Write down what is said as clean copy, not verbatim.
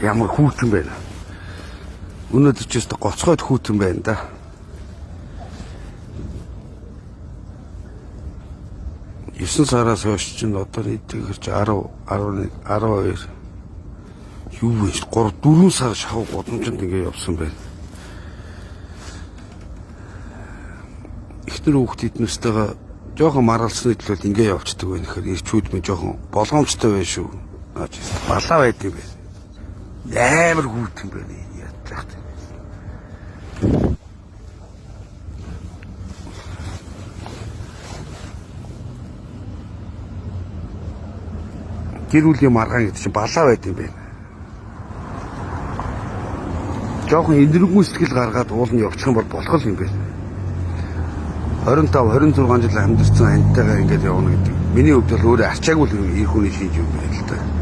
Ямар хүүтэн байна. Өнөөдөр ч өстө гоцгойд хүүтэн байна да. Есөн сараас хойш чинь одоо нийтдээ 10, 11, 12 юу вэ? 3, 4 сар шахав годомжинд ингэ явсан байна. Ихнэр хүүхдүүд нүстэйгээ жоохон маргалсны төлөө ингэ явцдаг байх нэхэр ирчүүд мэ жоохон болгоомжтой байх шүү. Балаа байд юм байна. Амар хүүтэн байна. Яатлах. Гэр бүлийн маргаан гэдэг чинь балаа байд юм байна. Жоохон энэргүй сэтгэл гаргаад уул нь явчих юм бол болох юм байна. 25, 26 жил амьдсан анитайгаа ингэж явна гэдэг. Миний хувьд бол өөрөө арчаагүй л ийм хүний хийж юм байна л да.